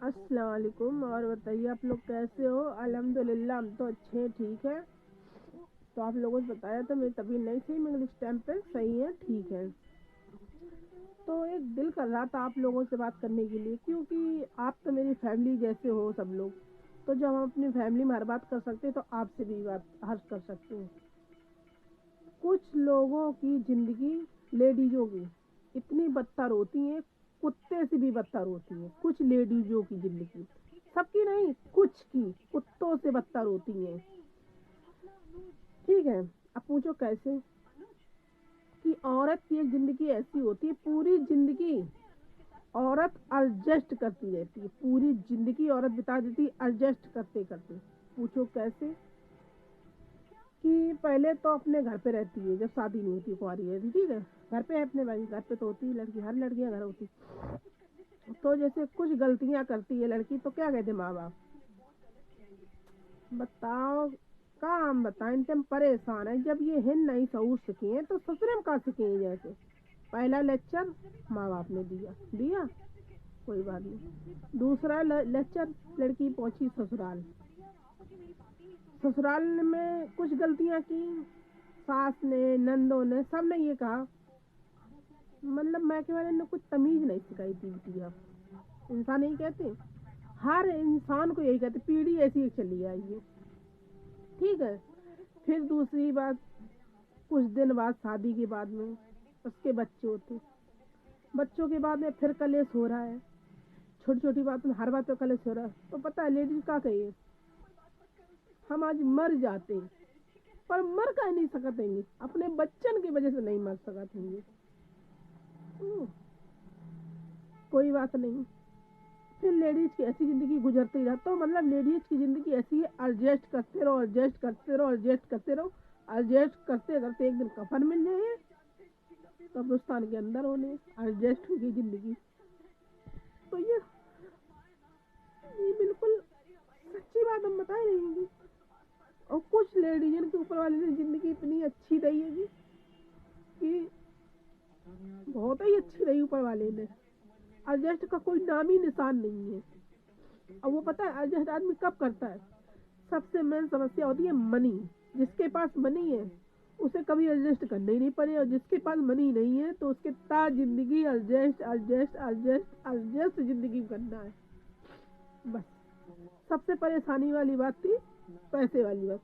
अस्सलाम वालेकुम। और बताइए आप लोग कैसे हो? अल्हम्दुलिल्लाह हम तो अच्छे हैं, ठीक है। तो आप लोगों से बताया तो मेरी तबीयत नहीं सही, मगर इस टाइम पे सही है, ठीक है। तो एक दिल कर रहा था आप लोगों से बात करने के लिए, क्योंकि आप तो मेरी फैमिली जैसे हो सब लोग। तो जब हम अपनी फैमिली में हर बात कर सकते हैं तो आपसे भी बात हर कर सकते हैं। कुछ लोगों की जिंदगी, लेडीजों की, इतनी बदतर होती है, कुत्ते से भी बदतर होती है। कुछ लेडीजों की जिंदगी, सबकी नहीं, कुछ की कुत्तों से बदतर होती है, ठीक है। अब पूछो कैसे? कि औरत की एक जिंदगी ऐसी होती है, पूरी जिंदगी औरत एडजस्ट करती रहती है, पूरी जिंदगी औरत बिता देती है एडजस्ट करते करते। पूछो कैसे? कि पहले तो अपने घर पे रहती है, जब शादी नहीं होती, कुंवारी रहती, ठीक है। घर पे है अपने भाई, घर पे तो होती है लड़की, हर लड़कियां घर होती। तो जैसे कुछ गलतियां करती है लड़की, तो क्या कहते माँ बाप? बताओ, कहाँ हम बताएं, इनसे हम परेशान है। जब ये हिंद नहीं सहूर सीखे हैं तो ससुरे में कहाँ सीखे हैं? जैसे पहला लेक्चर माँ बाप ने दिया दिया, कोई बात नहीं। दूसरा लेक्चर, लड़की पहुंची ससुराल। ससुराल में कुछ गलतियां की, सास ने, नंदों ने, सब ने ये कहा, मतलब मैके वाले ने कुछ तमीज नहीं सिखाई थी बेटी। अब इंसान यही कहते, हर इंसान को यही कहते, पीढ़ी ऐसी ही चली आई है, ठीक है। फिर दूसरी बात, कुछ दिन बाद शादी के बाद में उसके बच्चे होते, बच्चों के बाद में फिर कलेश हो रहा है। छोटी छोटी बात में हर बात पे कलेश हो रहा है। तो पता है लेडीज क्या कहिए, हम आज मर जाते पर मर का नहीं सकते, अपने बच्चन की वजह से नहीं मर सकते। कोई बात नहीं। फिर लेडीज की ऐसी जिंदगी गुजरती रहा, तो मतलब लेडीज की जिंदगी ऐसी है, एडजस्ट करते रहो, एडजस्ट करते रहो, एडजस्ट करते रहो, एडजस्ट करते करते एक दिन कफन मिल जाए कब्रिस्तान के अंदर होने, एडजस्ट होगी जिंदगी। तो ये बिल्कुल सच्ची बात हम बता रही हैं। और कुछ लेडीजन के ऊपर वाले ने जिंदगी इतनी अच्छी रही है कि बहुत ही अच्छी रही ऊपर वाले ने, एडजस्ट का कोई नाम ही निशान नहीं है। और वो पता है एडजस्ट आदमी कब करता है? सबसे मेन समस्या होती है मनी। जिसके पास मनी है उसे कभी एडजस्ट करना ही नहीं पड़े, और जिसके पास मनी नहीं है तो उसके तार जिंदगी एडजस्ट एडजस्ट एडजस्ट एडजस्ट जिंदगी करना है, बस। सबसे परेशानी वाली बात थी पैसे वाली बात।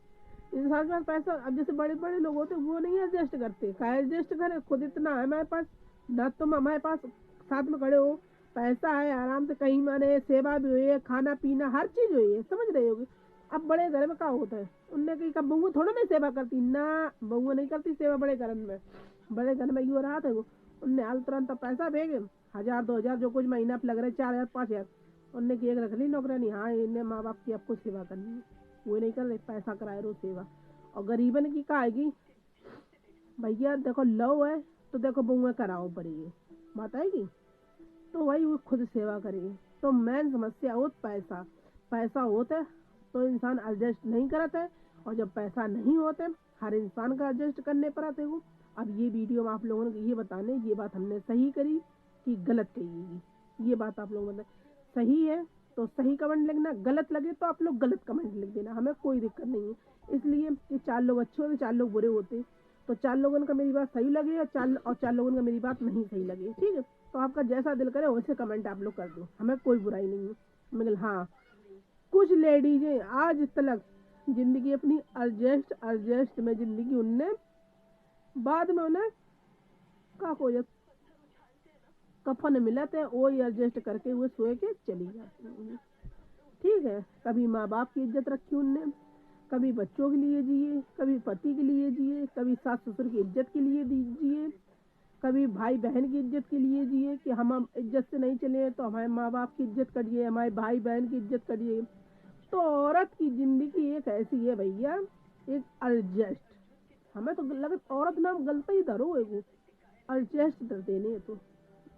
इंसान के पास पैसा, अब जैसे बड़े बड़े लोग होते वो नहीं एडजस्ट करते, क्या एडजस्ट करें? खुद इतना है हमारे पास, ना तुम हमारे पास साथ में खड़े हो, पैसा है, आराम से कहीं माने सेवा भी हुई है, खाना पीना हर चीज हुई है, समझ रहे होगे। अब बड़े घर में क्या होता है, उनने कहीं का बहू थोड़ा नहीं सेवा करती ना, बहू नहीं करती सेवा बड़े घर में। बड़े घर में यूँ रहा था वो, उनने हाल तुरंत पैसा भेजे, 1000 2000 जो कुछ महीना पे लग रहे, 4000 5000, उनने की एक रख ली नौकरानी, हाँ इन्हें माँ बाप की आपको सेवा करनी है, वो नहीं कर रहे, पैसा कराए रो सेवा। और गरीबन की का आएगी, भैया देखो लव है तो देखो बहुएं कराओ पड़ेगी, बात आएगी, तो वही वो खुद सेवा करेगी। तो मेन समस्या हो पैसा। पैसा होता है तो इंसान एडजस्ट नहीं करता है, और जब पैसा नहीं होता है हर इंसान का एडजस्ट करने पर आते हो। अब ये वीडियो में आप लोगों ने ये बताने, ये बात हमने सही करी कि गलत कही, ये बात आप लोगों ने सही है तो सही कमेंट लिखना, गलत लगे तो आप लोग गलत कमेंट लिख देना, हमें कोई दिक्कत नहीं है। इसलिए कि 4 लोग अच्छे होते, 4 लोग बुरे होते, तो 4 लोगों का मेरी बात सही लगे और 4 लोगों का मेरी बात नहीं सही लगे, ठीक है। तो आपका जैसा दिल करे वैसे कमेंट आप लोग कर दो, हमें कोई बुराई नहीं है। मगर हाँ, कुछ लेडीज आज तक जिंदगी अपनी एडजस्ट एडजस्ट में जिंदगी उनने, बाद में उन्हें का कोई कफन मिला थे वो एडजस्ट करके हुए सोए के चली जाती हैं, ठीक है। कभी माँ बाप की इज्जत रखी उनने, कभी बच्चों के लिए जिए, कभी पति के लिए जिए, कभी सास ससुर की इज्जत के लिए जिए, कभी भाई बहन की इज्जत के लिए जिए कि हम इज्जत से नहीं चले तो हमारे माँ बाप की इज्जत करिए, हमारे भाई बहन की इज्जत करिए। तो औरत की जिंदगी एक ऐसी है भैया, एक एडजस्ट, हमें तो लगता औरत नाम गलत ही धरो है, एडजस्ट कर देने तो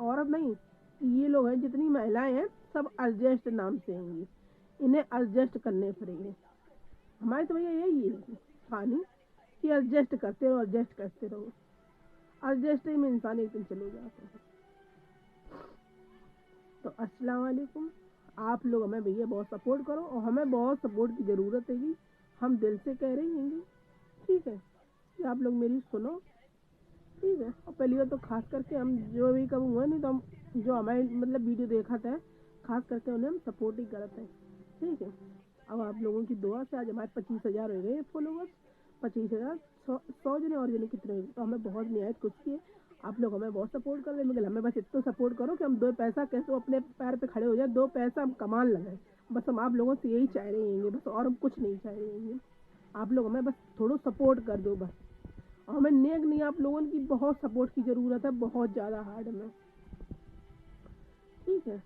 औरत नहीं, ये लोग हैं जितनी महिलाएं हैं सब एडजस्ट नाम से हैं, इन्हें एडजस्ट करने पड़ेंगे। हमारे तो भैया यही है कहानी कि एडजस्ट करते रहो, एडजस्ट करते रहो, एडजस्ट में इंसान एक दिन चले जाते हैं। तो अस्सलाम वालेकुम। आप लोग हमें भैया बहुत सपोर्ट करो, और हमें बहुत सपोर्ट की ज़रूरत हैगी, हम दिल से कह रही हैंगे, ठीक है, कि आप लोग मेरी सुनो, ठीक है। और पहली बार तो खास करके हम जो भी कब हुआ नहीं, तो हम जो हमारे मतलब वीडियो देखा था खास करके उन्हें हम सपोर्ट ही करते हैं, ठीक है। अब आप लोगों की दुआ से आज हमारे 25,000 हो गए फॉलोवर्स, 25,000, 100 जने और जने कितने हुए, तो हमें बहुत निहायत खुशी है। आप लोग हमें बहुत सपोर्ट कर रहे हैं, मगर हमें बस इतना सपोर्ट करो कि हम दो पैसा कैसे अपने पैर पे खड़े हो जाए, दो पैसा हम कमान लगे, बस हम आप लोगों से यही चाह रहे हैं बस, और हम कुछ नहीं चाह रहे हैं। आप लोग हमें बस थोड़ा सपोर्ट कर दो बस, और हमें नेक नहीं, आप लोगों की बहुत सपोर्ट की ज़रूरत है, बहुत ज़्यादा हार्ड में, ठीक है।